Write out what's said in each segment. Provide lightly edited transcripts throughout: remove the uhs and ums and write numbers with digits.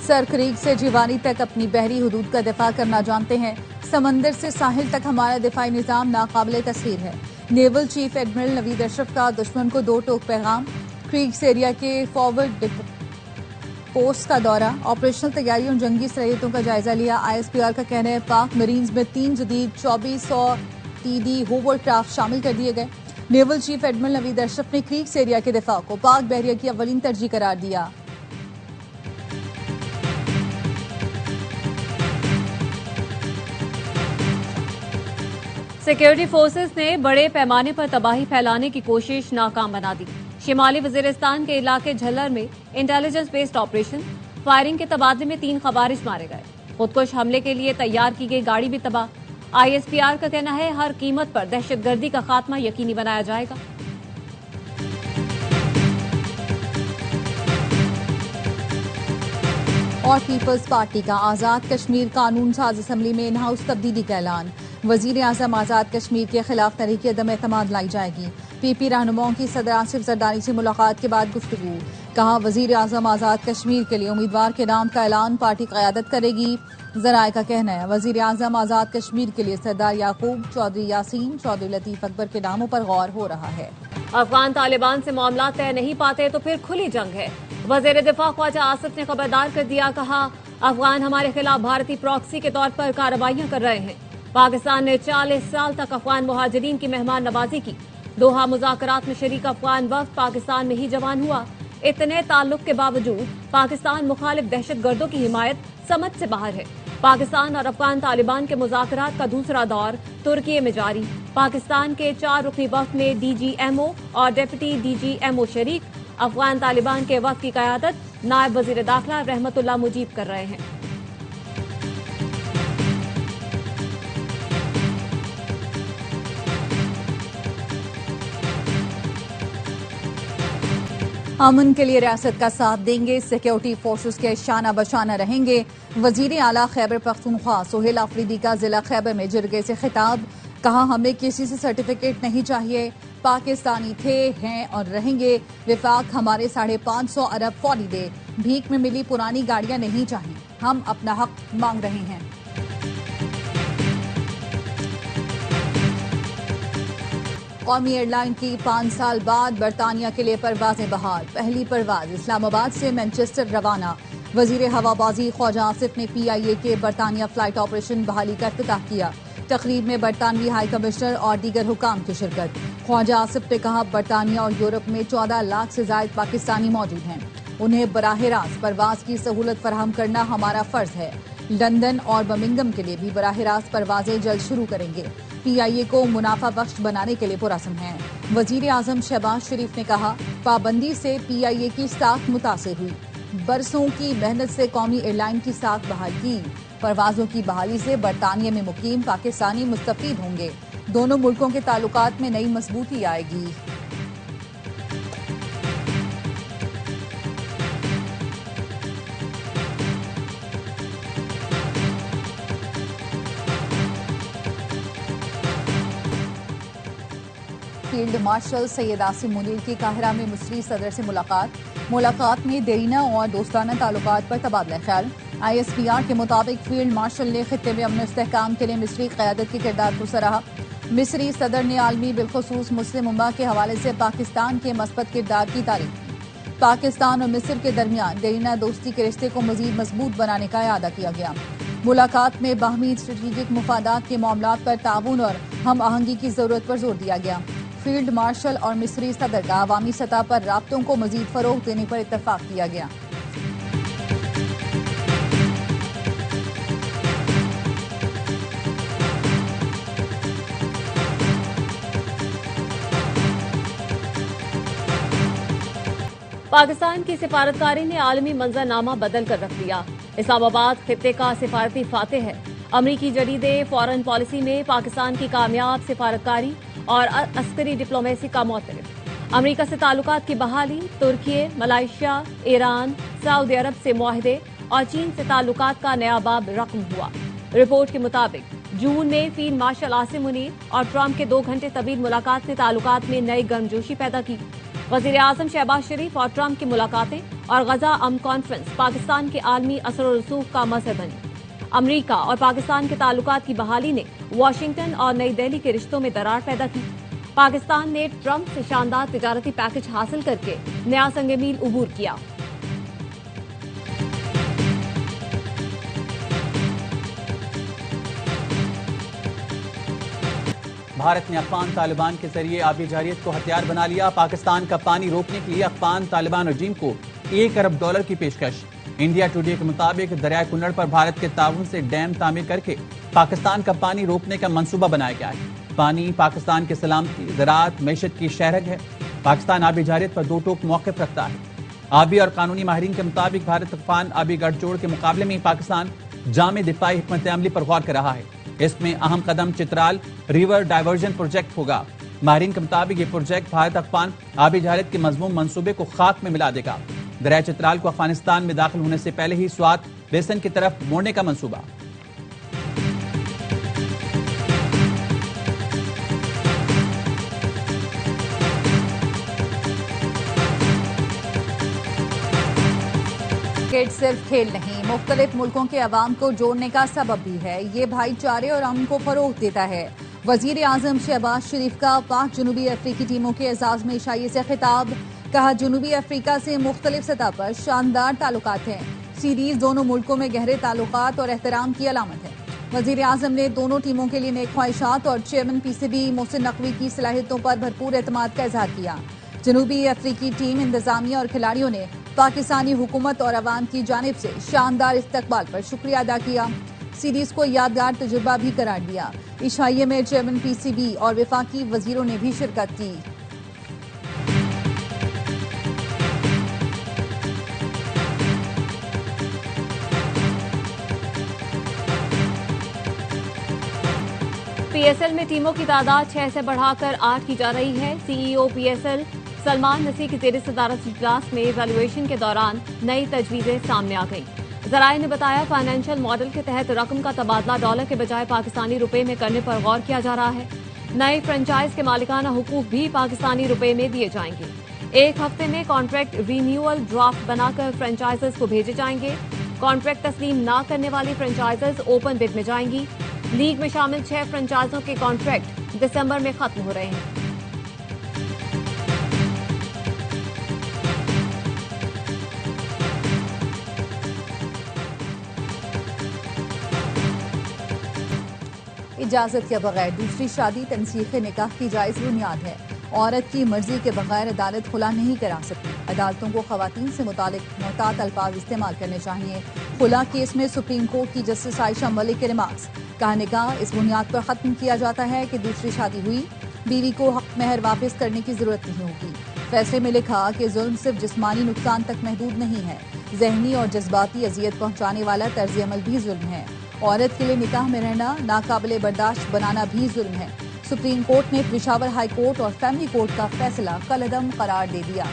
Sir creek से जिवानी तक अपनी बहरी हदूद का दिफा करना जानते हैं। समंदर से साहिल तक हमारा दिफाई निज़ाम नाकाबिले तस्खीर है। Naval chief admiral Naveed Ashraf का दुश्मन को 2 टोक पैगाम। क्रीक्स एरिया के फॉरवर्ड पोस्ट का दौरा, ऑपरेशनल तैयारी और जंगी सलाहियतों का जायजा लिया। ISPR का कहना है पाक मरीन्स में 3 जदीद 2400 TD होवरक्राफ्ट शामिल कर दिए गए। Naval chief admiral Naveed Ashraf ने क्रीक्स एरिया के दिफा को पाक बहरिया की अवलीन तरजीह करार दिया। सिक्योरिटी फोर्सेस ने बड़े पैमाने पर तबाही फैलाने की कोशिश नाकाम बना दी। शिमाली वजीरिस्तान के इलाके झल्लर में इंटेलिजेंस बेस्ड ऑपरेशन, फायरिंग के तबादले में 3 खवारिज मारे गए। खुदकुश हमले के लिए तैयार की गई गाड़ी भी तबाह। ISPR का कहना है हर कीमत पर दहशतगर्दी का खात्मा यकीनी बनाया जाएगा। और पीपल्स पार्टी का आज़ाद कश्मीर कानून साज असम्बली में इन हाउस तब्दीली का ऐलान। वजीर आज़म आज़ाद कश्मीर के खिलाफ तहरीक अदम एतमाद लाई जाएगी। PP रहनुमाओं की सदर आसिफ जरदारी से मुलाकात के बाद गुफ्तगू। कहा वजीर आज़म आज़ाद कश्मीर के लिए उम्मीदवार के नाम का ऐलान पार्टी क़यादत करेगी। जराए का कहना है वजीर आज़म आज़ाद कश्मीर के लिए सरदार याकूब, चौधरी यासीन, चौधरी लतीफ अकबर के नामों पर गौर हो रहा है। अफगान तालिबान से मामला तय नहीं पाते तो फिर खुली जंग है। वजीर दिफा ख्वाजा आसिफ ने खबरदार कर दिया। कहा अफगान हमारे खिलाफ भारतीय प्रॉक्सी के तौर पर कार्रवाइयां कर रहे हैं। पाकिस्तान ने 40 साल तक अफगान मुहाजिरीन की मेहमान नवाजी की। दोहा मुज़ाकरात में शरीक अफगान वफ्द पाकिस्तान में ही जवान हुआ। इतने ताल्लुक के बावजूद पाकिस्तान मुखालिफ दहशतगर्दों की हिमायत समझ से बाहर है। पाकिस्तान और अफगान तालिबान के मुज़ाकरात का दूसरा दौर तुर्की में जारी। पाकिस्तान के 4 रुकनी वफ्द में DGMO और डिप्टी DGMO शरीक। अफगान तालिबान के वफ्द की क़यादत नायब वजीर दाखिला रहमतुल्लाह मुजीब कर रहे हैं। अमन के लिए रियासत का साथ देंगे, सिक्योरिटी फोर्सेस के शाना बशाना रहेंगे। वजीर आला खैबर पख्तूनख्वा सोहेल आफरीदी का जिला खैबर में जिरगे से खिताब। कहा हमें किसी से सर्टिफिकेट नहीं चाहिए, पाकिस्तानी थे, हैं और रहेंगे। विफाक हमारे 550 अरब फौरी दे, भीख में मिली पुरानी गाड़ियां नहीं चाहिए, हम अपना हक मांग रहे हैं। कौमी एयरलाइन की 5 साल बाद बरतानिया के लिए परवाजें बहाल। पहली परवाज इस्लामाबाद से मैनचेस्टर रवाना। वजीर हवाबाजी ख्वाजा आसिफ ने PIA के बरतानिया फ्लाइट ऑपरेशन बहाली का इफ्तिताह किया। तकरीब में बरतानवी हाई कमिश्नर और दीगर हुकाम की शिरकत। ख्वाजा आसिफ ने कहा बरतानिया और यूरोप में 14 लाख से जायद पाकिस्तानी मौजूद हैं, उन्हें बराह रास्त परवाज की सहूलत फराहम करना हमारा फर्ज है। लंदन और बर्मिंघम के लिए भी बराह रास्त परवाजें जल्द शुरू करेंगे। PIA को मुनाफा बख्श बनाने के लिए पुरअज़्म है। वजीर आज़म शहबाज शरीफ ने कहा पाबंदी से PIA की साख मुतासिर हुई। बरसों की मेहनत से कौमी एयरलाइन की साख बहाल की। परवाजों की बहाली से बरतानिया में मुकीम पाकिस्तानी मुस्तफीद होंगे। दोनों मुल्कों के ताल्लुकात में नई मजबूती आएगी। फील्ड मार्शल सैयद आसिम मुनीर की काहिरा में मिस्री सदर से मुलाकात में देरीना और दोस्ताना ताल्लुकात पर तबादला ख्याल। ISPR के मुताबिक फील्ड मार्शल ने खित्ते में अमन इस्तेहकाम के लिए मिस्री क़यादत की किरदार को सराहा। मिस्री सदर ने आलमी बिलखुसूस मुस्लिम उम्मा के हवाले से पाकिस्तान के मस्बत किरदार की तारीफ की। पाकिस्तान और मिस्र के दरमियान देरीना दोस्ती के रिश्ते को मजीद मजबूत बनाने का इरादा किया गया। मुलाकात में बाहमी स्ट्रेटेजिक मुफादात के मामलात पर ताउन और हम आहंगी की जरूरत पर जोर दिया गया। फील्ड मार्शल और मिस्री सदर का अवामी सतह पर राब्तों को मजीद फरोग देने पर इत्तफाक किया गया। पाकिस्तान की सिफारतकारी ने आलमी मंजरनामा बदल कर रख दिया। इस्लामाबाद खित्ते का सिफारती फातेह है। अमरीकी जरीदे फॉरेन पॉलिसी में पाकिस्तान की कामयाब सिफारतकारी और अस्करी डिप्लोमेसी का मोतरफ। अमरीका से ताल्लुकात की बहाली, तुर्की, मलाइशिया, ईरान, सऊदी अरब से मुआहदे और चीन से ताल्लुकात का नया बाब रकम हुआ। रिपोर्ट के मुताबिक जून में फील्ड मार्शल आसिम मुनीर और ट्रंप के 2 घंटे तवील मुलाकात ने ताल्लुकात में नई गर्मजोशी पैदा की। वजीर आजम शहबाज शरीफ और ट्रंप की मुलाकातें और गजा अमन कॉन्फ्रेंस पाकिस्तान के आलमी असर और रसूख का मज़हर बनी। अमरीका और पाकिस्तान के ताल्लुकात की बहाली ने वाशिंगटन और नई दिल्ली के रिश्तों में दरार पैदा की। पाकिस्तान ने ट्रंप से शानदार तिजारती पैकेज हासिल करके नया संग मील उबूर किया। भारत ने अफगान तालिबान के जरिए आबी जारियत को हथियार बना लिया। पाकिस्तान का पानी रोकने के लिए अफगान तालिबान रजीम को $1 अरब की पेशकश। इंडिया टुडे के मुताबिक दरियाए कुन्नड़ पर भारत के ताउन से डैम तामीर करके पाकिस्तान का पानी रोकने का मंसूबा बनाया गया है। पानी पाकिस्तान की सलामती, ज़राअत, मईशत की शहरग है। पाकिस्तान आबी जारियत पर दो टोक मौक़िफ़ रखता है। आबी और कानूनी माहिरीन के मुताबिक भारत अफगान आबी गठजोड़ के मुकाबले में पाकिस्तान जामे दिफाई हिकमत अमली पर गौर कर रहा है। इसमें अहम कदम चित्राल रिवर डायवर्जन प्रोजेक्ट होगा। माहिरीन के मुताबिक ये प्रोजेक्ट भारत अफगान आबी जारियत के मजमूम मंसूबे को खाक में मिला देगा। दरिया चित्राल को अफगानिस्तान में दाखिल होने से पहले ही स्वात बेसन की तरफ मोड़ने का मंसूबा। क्रिकेट सिर्फ खेल नहीं, मुख्तलिफ मुल्कों के अवाम को जोड़ने का सबब भी है। ये भाईचारे और अमन को फरोग देता है। वजीर आजम शहबाज शरीफ का पाक जनूबी अफ्रीकी टीमों के एजाज में इशाइये से खिताब। कहा, जनूबी अफ्रीका से मुख्तलिफ सतह पर शानदार ताल्लुकात हैं। सीरीज दोनों मुल्कों में गहरे ताल्लुकात और एहतराम की अलामत है। वजीर आजम ने दोनों टीमों के लिए नेक ख्वाहिशात और चेयरमैन पीसीबी मोहसिन नकवी की सलाहियतों पर भरपूर एतमाद का इजहार किया। जनूबी अफ्रीकी टीम, इंतजामिया और खिलाड़ियों ने पाकिस्तानी हुकूमत और अवाम की जानिब से शानदार इस्तकबाल पर शुक्रिया अदा किया। सीरीज को यादगार तजुर्बा भी करार दिया। इशाइये में चेयरमैन पीसीबी और वफाकी वजीरों ने भी शिरकत की। पीएसएल में टीमों की तादाद 6 से बढ़ाकर 8 की जा रही है। सीईओ पीएसएल सलमान नसी की जेर सदारत इजलास में वैल्यूएशन के दौरान नई तजवीजें सामने आ गईं। जराये ने बताया, फाइनेंशियल मॉडल के तहत रकम का तबादला डॉलर के बजाय पाकिस्तानी रुपए में करने पर गौर किया जा रहा है। नए फ्रेंचाइज के मालिकाना हुकूक भी पाकिस्तानी रुपए में दिए जाएंगे। एक हफ्ते में कॉन्ट्रैक्ट रिन्यूअल ड्राफ्ट बनाकर फ्रेंचाइजर्स को भेजे जाएंगे। कॉन्ट्रैक्ट तस्लीम न करने वाली फ्रेंचाइजर्स ओपन बिड में जाएंगी। लीग में शामिल 6 फ्रेंचाइजों के कॉन्ट्रैक्ट दिसंबर में खत्म हो रहे हैं। इजाजत के बगैर दूसरी शादी तनसीख निकाह की जायज बुनियाद है। औरत की मर्जी के बगैर अदालत खुला नहीं करा सकती। अदालतों को खवातीन से मुतालिक मोहतात अल्फाज इस्तेमाल करने चाहिए। खुला केस में सुप्रीम कोर्ट की जस्टिस आयशा मलिक के रिमार्क्स। कहा, निकाह इस बुनियाद पर खत्म किया जाता है कि दूसरी शादी हुई, बीवी को हक मेहर वापस करने की जरूरत नहीं होगी। फैसले में लिखा कि जुल्म सिर्फ जिस्मानी नुकसान तक महदूद नहीं है, जहनी और जज्बाती अजियत पहुंचाने वाला तर्ज अमल भी जुल्म है। औरत के लिए निकाह में रहना नाकाबिले बर्दाश्त बनाना भी जुल्म है। सुप्रीम कोर्ट ने पेशावर हाई कोर्ट और फैमिली कोर्ट का फैसला कलअदम करार दे दिया।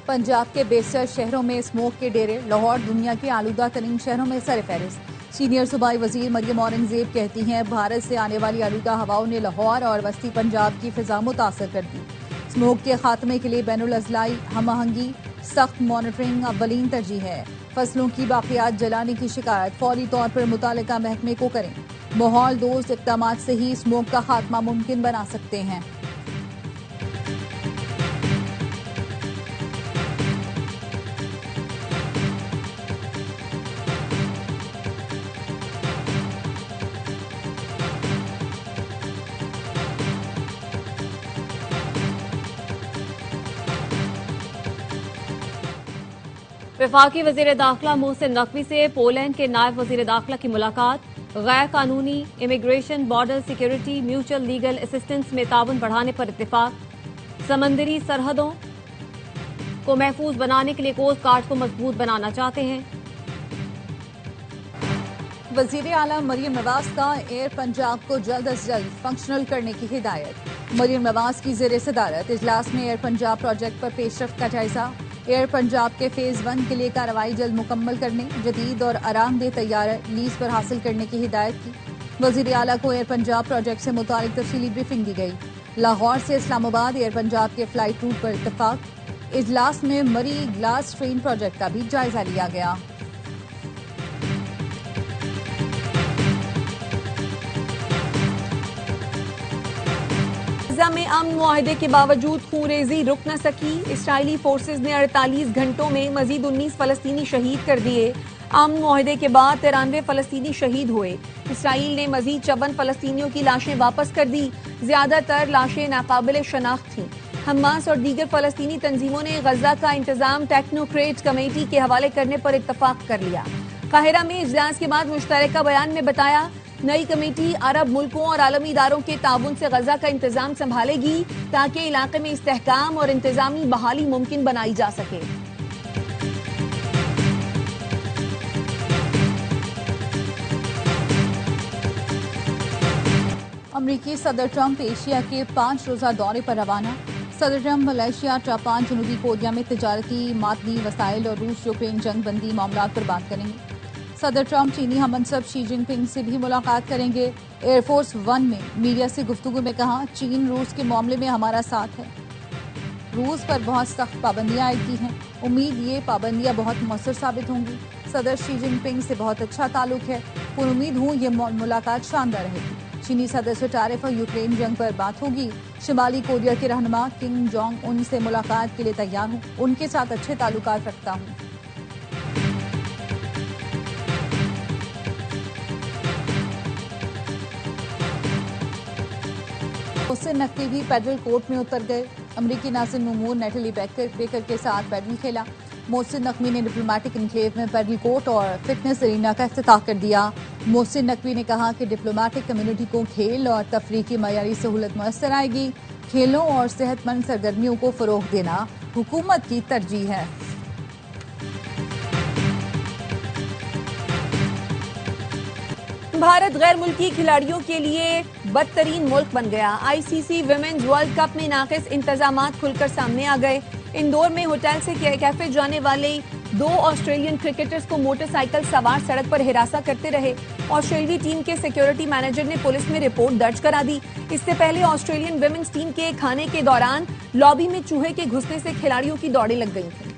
पंजाब के बेशतर शहरों में स्मोक के डेरे। लाहौर दुनिया के आलूदा तरीन शहरों में सरफहरिस्त। सीनियर सूबाई वजीर मरियम औरंगजेब कहती हैं, भारत से आने वाली आलूदा हवाओं ने लाहौर और वस्ती पंजाब की फिजा मुतासर कर दी। स्मोक के खात्मे के लिए बैनुल अजलाई हमआहंगी, सख्त मॉनिटरिंग अव्वलीन तरजीह है। फसलों की बाकियात जलाने की शिकायत फौरी तौर पर मुतालिका महकमे को करें। माहौल दोस्त इक़दाम से ही स्मोक का खात्मा मुमकिन बना सकते हैं। वफाकी वजीर दाखिला मोहसिन नकवी से पोलैंड के नायब वजीर दाखिला की मुलाकात। गैर कानूनी immigration, border security, mutual legal assistance में ताउन बढ़ाने पर इत्तेफाक। समंदरी सरहदों को महफूज बनाने के लिए कोस्ट गार्ड को मजबूत बनाना चाहते हैं। वजीर आला मरियम नवाज का एयर पंजाब को जल्द अज जल्द फंक्शनल करने की हिदायत। मरियम नवाज की जेर सदारत इजलास में एयर पंजाब प्रोजेक्ट पर पेशरफ्त का जायजा। एयर पंजाब के फेज 1 के लिए कार्रवाई जल्द मुकम्मल करने, जदीद और आरामदेह तैयारा लीज पर हासिल करने की हिदायत की। वजीर आला को एयर पंजाब प्रोजेक्ट से मुतालिक तफसीली ब्रीफिंग दी गई। लाहौर से इस्लामाबाद एयर पंजाब के फ्लाइट रूट पर इत्तफाक। इजलास में मरी ग्लास ट्रेन प्रोजेक्ट का भी जायजा लिया गया। गाजा में अमन मुआहदे के बावजूद खूनरेजी रुक न सकी। इसराइली फोर्सेज ने 48 घंटों में मजीद 19 फलस्तीनी शहीद कर दिए। अमन मुआहदे के बाद 93 फलस्तीनी शहीद हुए। इसराइल ने मजीद 54 फलस्तीनियों की लाशें वापस कर दी। ज्यादातर लाशें नाकाबिल शनाख्त थीं। हमास और दीगर फलस्तीनी तंजीमों ने गजा का इंतजाम टेक्नोक्रेट कमेटी के हवाले करने पर इत्तफाक कर लिया। काहिरा में इजलास के बाद मुश्तरका बयान में बताया, नई कमेटी अरब मुल्कों और आलमी इदारों के ताउन से गजा का इंतजाम संभालेगी ताकि इलाके में इस्तेहकाम और इंतजामी बहाली मुमकिन बनाई जा सके। अमरीकी सदर ट्रंप एशिया के 5 रोजा दौरे पर रवाना। सदर ट्रंप मलेशिया, जापान, जनूबी कोरिया में तिजारती, मादनी वसाइल और रूस यूक्रेन जंग बंदी मामला पर बात करेंगे। सदर ट्रंप चीनी हमनसब शी जिनपिंग से भी मुलाकात करेंगे। एयरफोर्स 1 में मीडिया से गुफ्तगू में कहा, चीन रूस के मामले में हमारा साथ है। रूस पर बहुत सख्त पाबंदियां आयद की हैं। उम्मीद ये पाबंदियां बहुत मौसर साबित होंगी। सदर शी जिनपिंग से बहुत अच्छा ताल्लुक है। उम्मीद हूँ ये मुलाकात शानदार रहेगी। चीनी सदर से तारिफ और यूक्रेन जंग पर बात होगी। शिमाली कोरिया के रहनुमा किम जोंग उन से मुलाकात के लिए तैयार हूँ। उनके साथ अच्छे ताल्लुकात रखता हूँ। मोहसिन नकवी भी पेडरल कोर्ट में उतर गए। अमरीकी नाज़िर नूमूर नेटली बेकर के साथ पेडल खेला। मोहसिन नकवी ने डिप्लोमेटिक इनक्लेव में पेडल कोर्ट और फिटनेस एरिना का इफ्तिताह कर दिया। मोहसिन नकवी ने कहा कि डिप्लोमेटिक कम्युनिटी को खेल और तफरीह की मयारी सहूलत मुयस्सर आएगी। खेलों और सेहतमंद सरगर्मियों को फरोग देना हुकूमत की तरजीह है। भारत गैर मुल्की खिलाड़ियों के लिए बदतरीन मुल्क बन गया। आईसीसी विमेन्स वर्ल्ड कप में नाकिस इंतजामात खुलकर सामने आ गए। इंदौर में होटल से कैफे जाने वाले 2 ऑस्ट्रेलियन क्रिकेटर्स को मोटरसाइकिल सवार सड़क पर हिरासा करते रहे। ऑस्ट्रेलियाई टीम के सिक्योरिटी मैनेजर ने पुलिस में रिपोर्ट दर्ज करा दी। इससे पहले ऑस्ट्रेलियन विमेन्स टीम के खाने के दौरान लॉबी में चूहे के घुसने से खिलाड़ियों की दौड़ें लग गई थी।